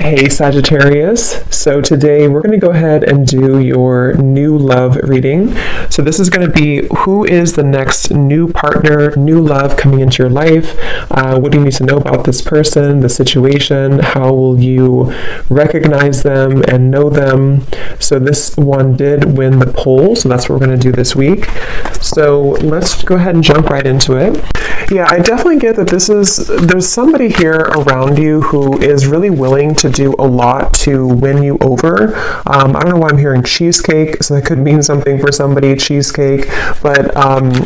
Hey Sagittarius, so today we're going to go ahead and do your new love reading. So this is going to be who is the next new partner, new love coming into your life. What do you need to know about this person, the situation? How will you recognize them and know them? So this one did win the poll, so that's what we're going to do this week. So let's go ahead and jump right into it. Yeah, I definitely get that there's somebody here around you who is really willing to do a lot to win you over. I don't know why I'm hearing cheesecake, so that could mean something for somebody, cheesecake, but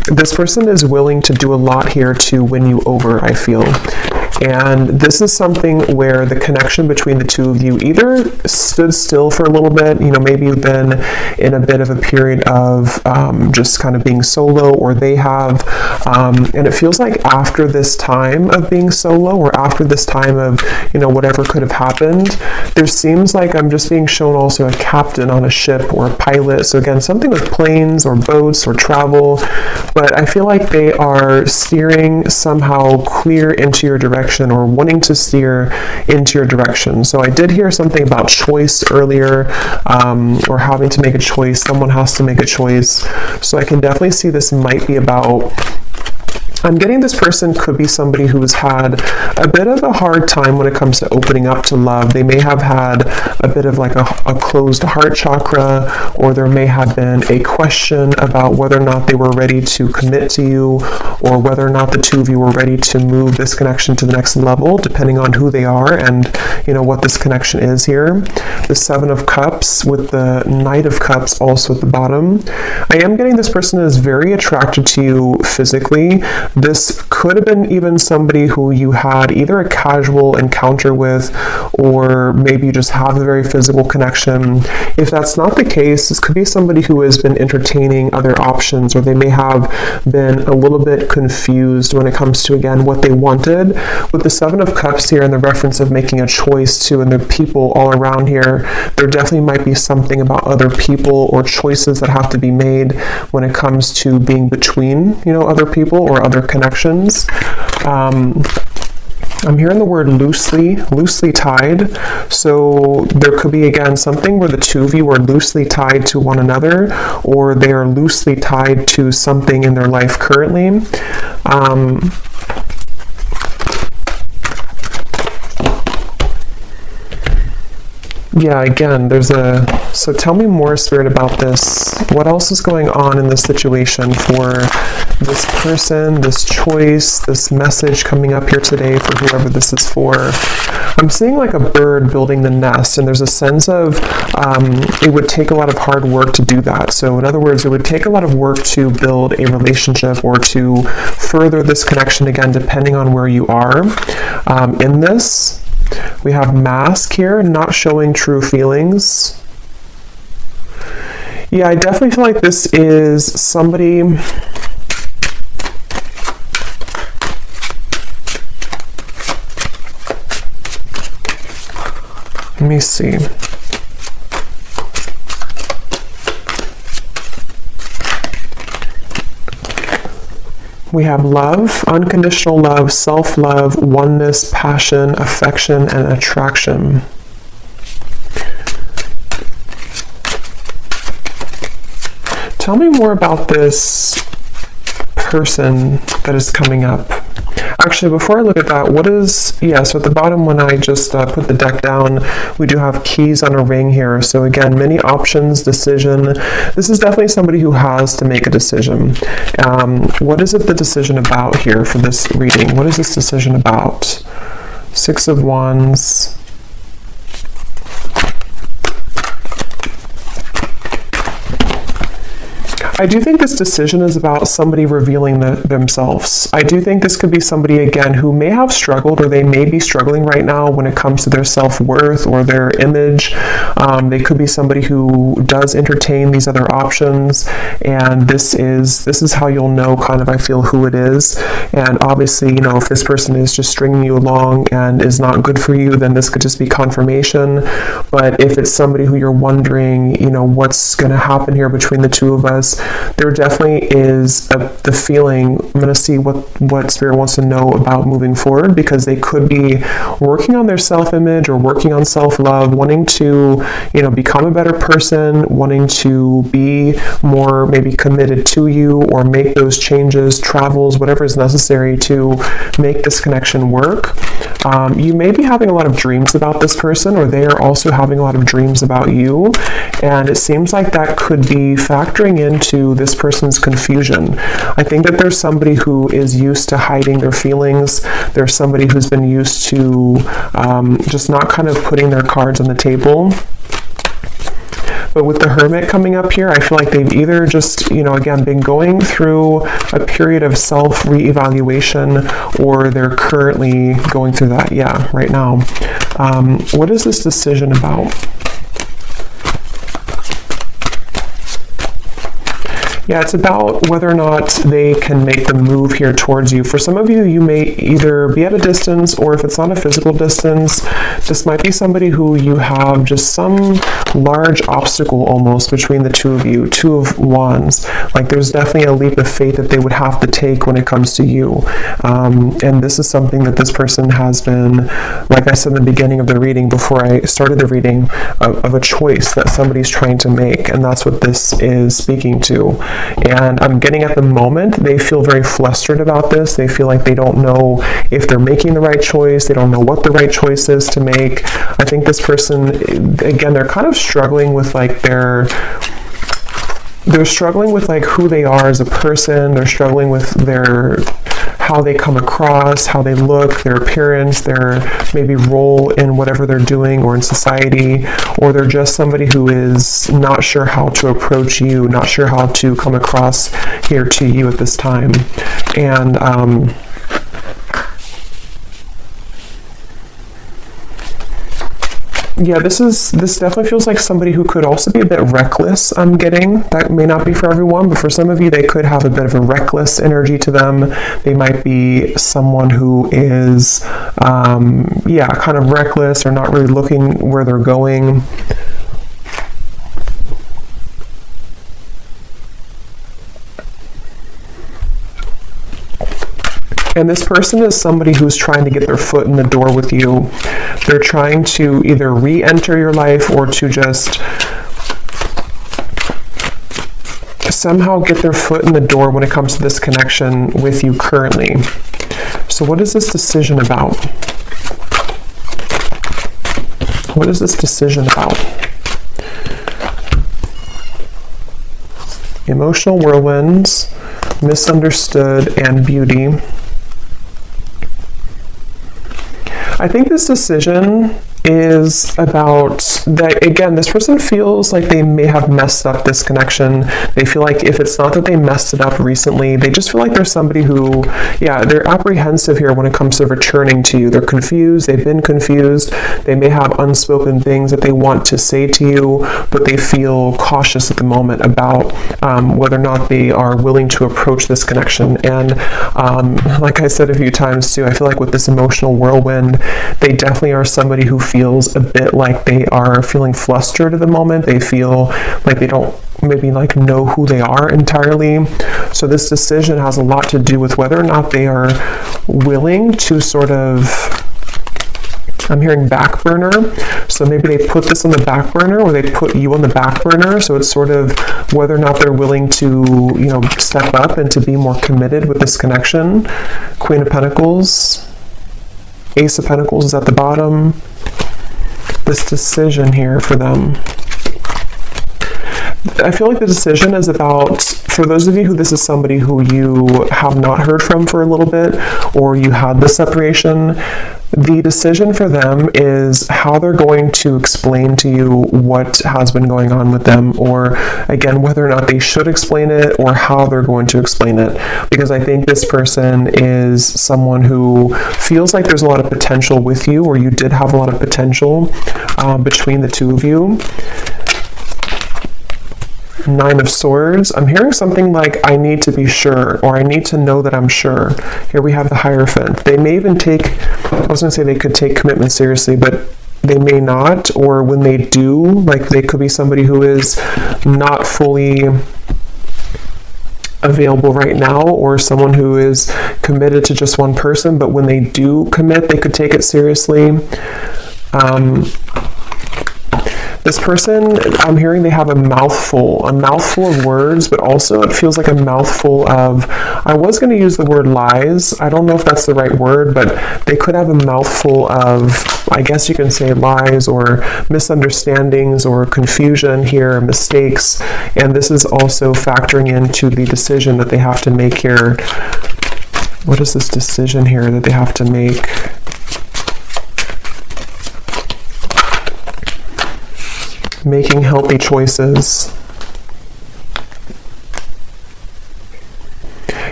this person is willing to do a lot here to win you over, I feel. And this is something where the connection between the two of you either stood still for a little bit, maybe you've been in a bit of a period of just kind of being solo, or they have, and it feels like after this time of being solo, or after this time of, whatever could have happened, there seems like I'm just being shown also a captain on a ship or a pilot. So again, something with planes or boats or travel, but I feel like they are steering somehow clear into your direction, or wanting to steer into your direction. So I did hear something about choice earlier, or having to make a choice. Someone has to make a choice. So I can definitely see this might be about, I'm getting this person could be somebody who's had a bit of a hard time when it comes to opening up to love. They may have had a bit of like a closed heart chakra, or there may have been a question about whether or not they were ready to commit to you, or whether or not the two of you were ready to move this connection to the next level, depending on who they are and what this connection is here. The Seven of Cups with the Knight of Cups also at the bottom. I am getting this person is very attracted to you physically. This could have been even somebody who you had either a casual encounter with, or maybe you just have a very physical connection. If that's not the case, this could be somebody who has been entertaining other options, or they may have been a little bit confused when it comes to, again, what they wanted. With the Seven of Cups here and the reference of making a choice too, and the people all around here, there definitely might be something about other people or choices that have to be made when it comes to being between, other people or other connections. I'm hearing the word loosely tied. So there could be, again, something where the two of you are loosely tied to one another, or they are loosely tied to something in their life currently. Yeah, again, so tell me more, Spirit, about this. What else is going on in this situation for this person, this choice, this message coming up here today for whoever this is for? I'm seeing like a bird building the nest, and there's a sense of it would take a lot of hard work to do that. So in other words, it would take a lot of work to build a relationship or to further this connection, again, depending on where you are in this. We have mask here, not showing true feelings. Yeah, I definitely feel like this is somebody. Let me see. We have love, unconditional love, self-love, oneness, passion, affection, and attraction. Tell me more about this person that is coming up. Actually, before I look at that, so at the bottom when I just put the deck down, we do have keys on a ring here. So again, many options, decision. This is definitely somebody who has to make a decision. What is it the decision about here for this reading? What is this decision about? Six of Wands. I do think this decision is about somebody revealing themselves. I do think this could be somebody, again, who may have struggled, or they may be struggling right now when it comes to their self-worth or their image. They could be somebody who does entertain these other options, and this is how you'll know, kind of, I feel, who it is. And obviously, if this person is just stringing you along and is not good for you, then this could just be confirmation. But if it's somebody who you're wondering, what's going to happen here between the two of us, there definitely is the feeling. I'm going to see what Spirit wants to know about moving forward, because they could be working on their self-image or working on self-love, wanting to, become a better person, wanting to be more maybe committed to you, or make those changes, travels, whatever is necessary to make this connection work. You may be having a lot of dreams about this person, or they are also having a lot of dreams about you, and it seems like that could be factoring into this person's confusion. I think that there's somebody who is used to hiding their feelings. There's somebody who's been used to just not kind of putting their cards on the table. But with the Hermit coming up here, I feel like they've either just, again, been going through a period of self-reevaluation, or they're currently going through that, right now. What is this decision about? Yeah, it's about whether or not they can make the move here towards you. For some of you, you may either be at a distance, or if it's not a physical distance, this might be somebody who you have just some large obstacle almost between the two of you, Two of Wands. Like there's definitely a leap of faith that they would have to take when it comes to you. And this is something that this person has been, like I said in the beginning of the reading, before I started the reading, of a choice that somebody's trying to make. And that's what this is speaking to. And I'm getting at the moment, they feel very flustered about this. They feel like they don't know if they're making the right choice. They don't know what the right choice is to make. I think this person, again, they're kind of struggling with they're struggling with who they are as a person. They're struggling with how they come across, how they look, their appearance, their maybe role in whatever they're doing or in society, or they're just somebody who is not sure how to approach you, not sure how to come across here to you at this time. And this definitely feels like somebody who could also be a bit reckless, I'm getting. That may not be for everyone, but for some of you, they could have a bit of a reckless energy to them. They might be someone who is, kind of reckless, or not really looking where they're going. And this person is somebody who's trying to get their foot in the door with you. They're trying to either re-enter your life, or to just somehow get their foot in the door when it comes to this connection with you currently. So what is this decision about? What is this decision about? Emotional whirlwinds, misunderstood, and beauty. I think this decision is about that, again, this person feels like they may have messed up this connection. They feel like if it's not that they messed it up recently, they just feel like there's somebody who, they're apprehensive here when it comes to returning to you. They're confused. They've been confused. They may have unspoken things that they want to say to you, but they feel cautious at the moment about whether or not they are willing to approach this connection. And like I said a few times too, I feel like with this emotional whirlwind, they definitely are somebody who feels a bit like they are feeling flustered at the moment. They feel like they don't maybe know who they are entirely. So this decision has a lot to do with whether or not they are willing to sort of, I'm hearing back burner. So maybe they put this on the back burner, or they put you on the back burner. So it's sort of whether or not they're willing to, step up and to be more committed with this connection. Queen of Pentacles. Ace of Pentacles is at the bottom. This decision here for them. I feel like the decision is about, for those of you who this is somebody who you have not heard from for a little bit, or you had the separation, the decision for them is how they're going to explain to you what has been going on with them, or again, whether or not they should explain it, or how they're going to explain it. Because I think this person is someone who feels like there's a lot of potential with you, or you did have a lot of potential between the two of you. Nine of Swords. I'm hearing something like, I need to be sure, or I need to know that I'm sure. Here we have the Hierophant. They may even take, I was going to say they could take commitment seriously, but they may not, or when they do, they could be somebody who is not fully available right now, or someone who is committed to just one person, but when they do commit, they could take it seriously. This person, I'm hearing they have a mouthful of words, but also it feels like a mouthful of, I was going to use the word lies. I don't know if that's the right word, but they could have a mouthful of, I guess you can say lies or misunderstandings or confusion here, mistakes. And this is also factoring into the decision that they have to make here. What is this decision here that they have to make? Making healthy choices.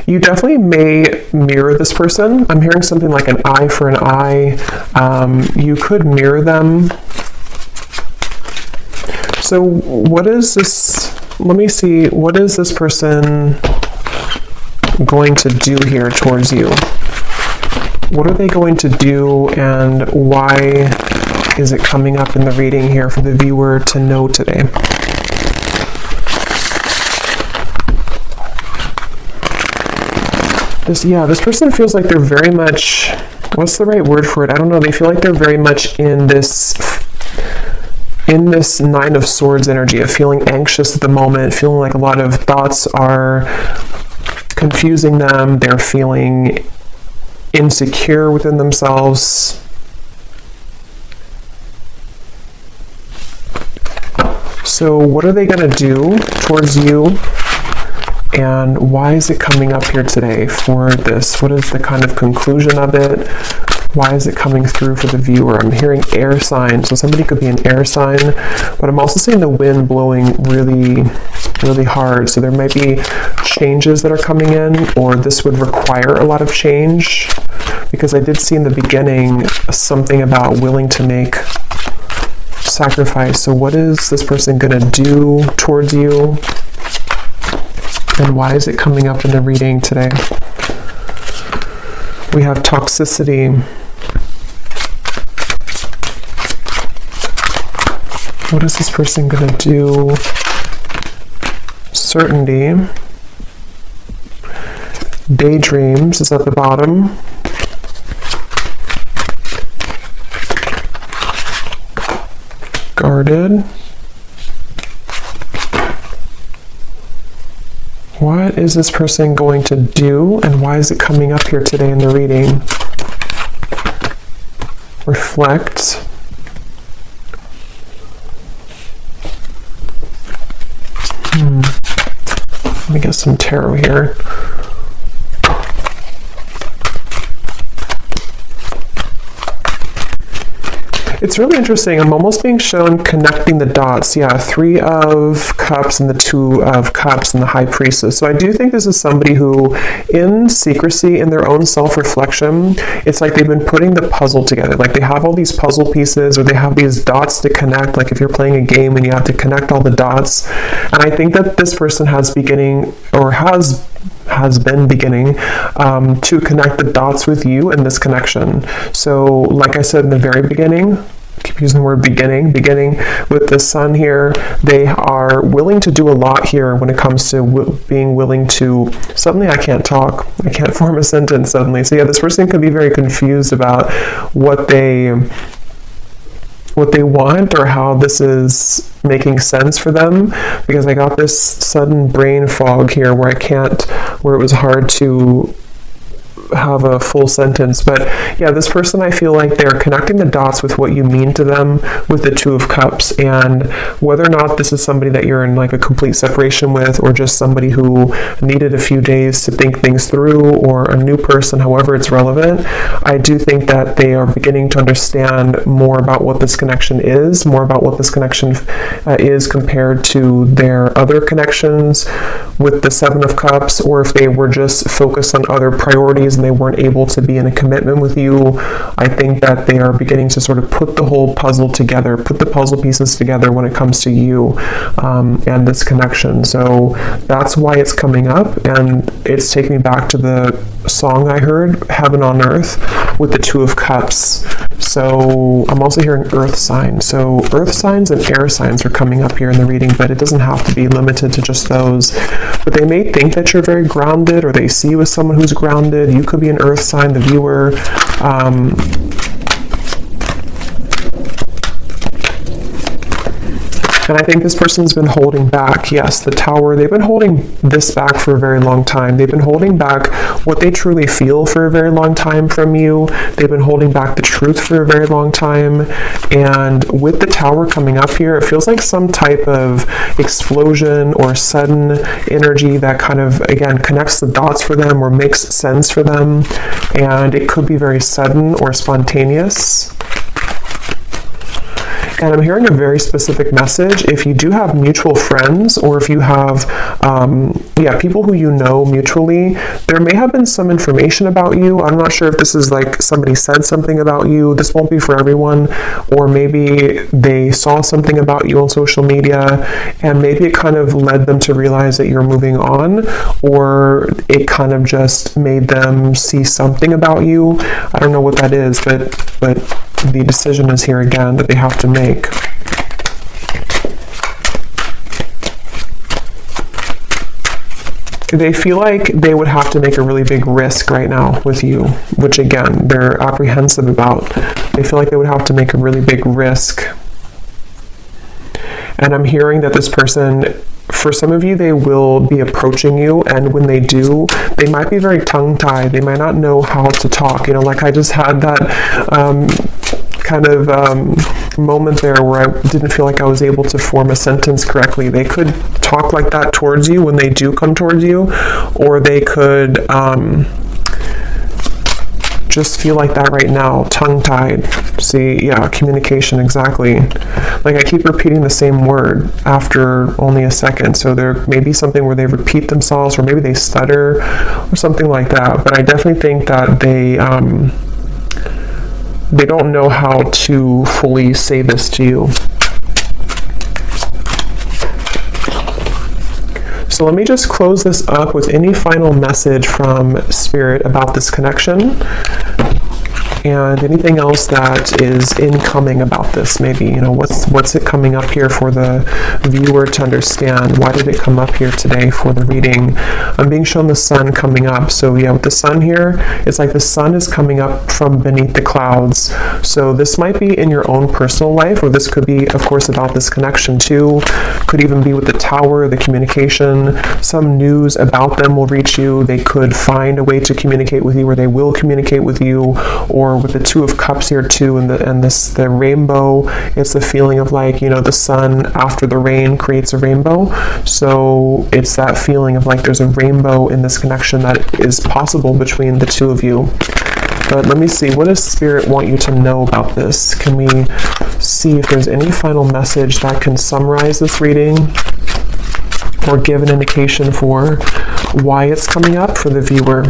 You definitely may mirror this person. I'm hearing something like an eye for an eye. You could mirror them. So what is this? Let me see. What is this person going to do here towards you? What are they going to do, and why is it coming up in the reading here for the viewer to know today? This person feels like they're very much, what's the right word for it? I don't know. They feel like they're very much in this Nine of Swords energy of feeling anxious at the moment, feeling like a lot of thoughts are confusing them. They're feeling insecure within themselves. So what are they going to do towards you, and why is it coming up here today for this? What is the kind of conclusion of it? Why is it coming through for the viewer? I'm hearing air sign, so somebody could be an air sign, but I'm also seeing the wind blowing really, really hard. So there might be changes that are coming in, or this would require a lot of change, because I did see in the beginning something about willing to make sacrifice. So what is this person going to do towards you, and why is it coming up in the reading today? We have toxicity. What is this person going to do? Certainty. Daydreams is at the bottom. Guarded. What is this person going to do, and why is it coming up here today in the reading? Reflect. Let me get some tarot here. It's really interesting. I'm almost being shown connecting the dots. Yeah, 3 of Cups and the 2 of Cups and the High Priestess. So I do think this is somebody who, in secrecy, in their own self-reflection, it's like they've been putting the puzzle together. Like they have all these puzzle pieces, or they have these dots to connect. Like if you're playing a game and you have to connect all the dots. And I think that this person has beginning, or has been beginning to connect the dots with you in this connection. So like I said in the very beginning, keep using the word beginning with the Sun here, they are willing to do a lot here when it comes to being willing to, suddenly I can't form a sentence suddenly. So yeah, this person could be very confused about what they want, or how this is making sense for them, because I got this sudden brain fog here where it was hard to have a full sentence. But yeah, this person, I feel like they're connecting the dots with what you mean to them with the 2 of Cups, and whether or not this is somebody that you're in like a complete separation with, or just somebody who needed a few days to think things through, or a new person, however it's relevant, I do think that they are beginning to understand more about what this connection is, is compared to their other connections with the 7 of Cups, or if they were just focused on other priorities and they weren't able to be in a commitment with you. I think that they are beginning to sort of put the whole puzzle together, put the puzzle pieces together when it comes to you and this connection. So that's why it's coming up, and it's taking me back to the song I heard, Heaven on Earth, with the Two of Cups. So I'm also hearing earth signs. So earth signs and air signs are coming up here in the reading, but it doesn't have to be limited to just those. But they may think that you're very grounded, or they see you as someone who's grounded. You could be an earth sign, the viewer. And I think this person's been holding back. Yes, the Tower, they've been holding this back for a very long time. They've been holding back what they truly feel for a very long time from you. They've been holding back the truth for a very long time. And with the Tower coming up here, it feels like some type of explosion or sudden energy that kind of, again, connects the dots for them or makes sense for them. And it could be very sudden or spontaneous. And I'm hearing a very specific message. If you do have mutual friends, or if you have, people who you know mutually, there may have been some information about you. I'm not sure if this is like somebody said something about you. This won't be for everyone. Or maybe they saw something about you on social media, and maybe it kind of led them to realize that you're moving on, or it kind of just made them see something about you. I don't know what that is, but the decision is here again that they have to make. They feel like they would have to make a really big risk right now with you, which again, they're apprehensive about. They feel like they would have to make a really big risk. And I'm hearing that this person, for some of you, they will be approaching you, and when they do, they might be very tongue-tied. They might not know how to talk. Like I just had that moment there where I didn't feel like I was able to form a sentence correctly. They could talk like that towards you when they do come towards you, or they could just feel like that right now, tongue-tied. See, yeah, communication, exactly. Like I keep repeating the same word after only a second, so there may be something where they repeat themselves, or maybe they stutter, or something like that. But I definitely think that they don't know how to fully say this to you. So let me just close this up with any final message from Spirit about this connection, and anything else that is incoming about this. Maybe, what's it coming up here for the viewer to understand? Why did it come up here today for the reading? I'm being shown the sun coming up. So yeah, with the sun here, it's like the sun is coming up from beneath the clouds. So this might be in your own personal life, or this could be, of course, about this connection too. Could even be with the Tower, the communication. Some news about them will reach you. They could find a way to communicate with you, or they will communicate with you. Or with the Two of Cups here too, and the rainbow, it's the feeling of like, the sun after the rain creates a rainbow. So it's that feeling of like there's a rainbow in this connection that is possible between the two of you. But let me see, what does Spirit want you to know about this? Can we see if there's any final message that can summarize this reading, or give an indication for why it's coming up for the viewer?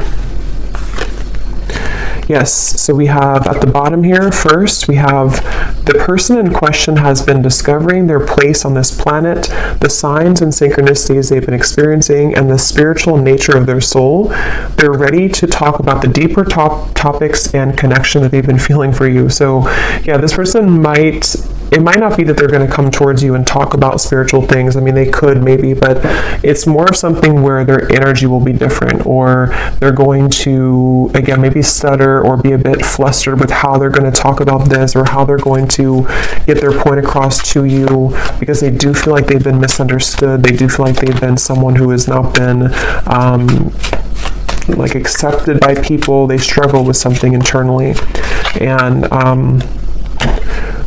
Yes, so we have at the bottom here, first, we have the person in question has been discovering their place on this planet, the signs and synchronicities they've been experiencing, and the spiritual nature of their soul. They're ready to talk about the deeper topics and connection that they've been feeling for you. So yeah, this person it might not be that they're going to come towards you and talk about spiritual things. I mean, they could maybe, but it's more of something where their energy will be different, or they're going to, again, maybe stutter or be a bit flustered with how they're going to talk about this, or how they're going to get their point across to you, because they do feel like they've been misunderstood. They do feel like they've been someone who has not been accepted by people. They struggle with something internally. And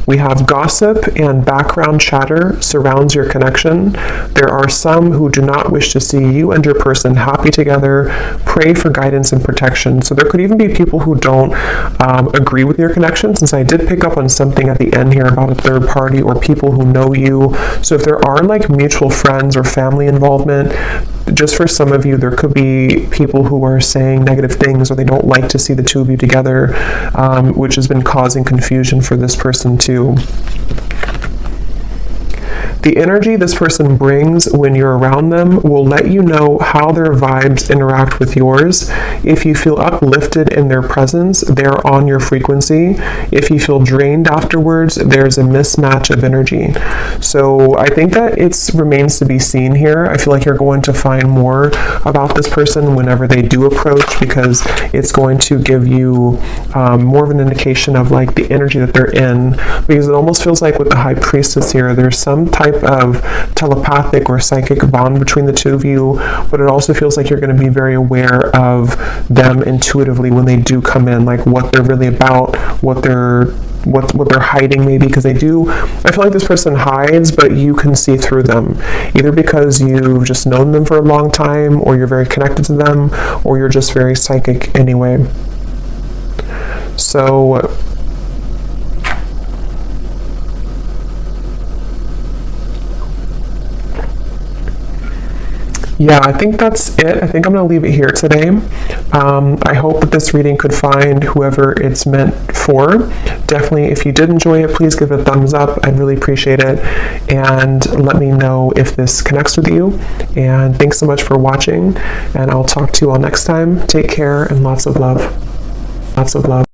we have gossip and background chatter surrounds your connection. There are some who do not wish to see you and your person happy together. Pray for guidance and protection. So there could even be people who don't agree with your connection, since I did pick up on something at the end here about a third party or people who know you. So if there are mutual friends or family involvement, just for some of you, there could be people who are saying negative things, or they don't like to see the two of you together, which has been causing confusion for this person too. The energy this person brings when you're around them will let you know how their vibes interact with yours. If you feel uplifted in their presence, they're on your frequency. If you feel drained afterwards, there's a mismatch of energy. So I think that it remains to be seen here. I feel like you're going to find more about this person whenever they do approach, because it's going to give you more of an indication of like the energy that they're in, because it almost feels like with the High Priestess here, there's some type of telepathic or psychic bond between the two of you, but it also feels like you're going to be very aware of them intuitively when they do come in, like what they're really about, what they're hiding maybe, because I feel like this person hides, but you can see through them, either because you've just known them for a long time, or you're very connected to them, or you're just very psychic anyway. So yeah, I think that's it. I think I'm going to leave it here today. I hope that this reading could find whoever it's meant for. Definitely, if you did enjoy it, please give it a thumbs up. I'd really appreciate it. And let me know if this connects with you. And thanks so much for watching. And I'll talk to you all next time. Take care and lots of love. Lots of love.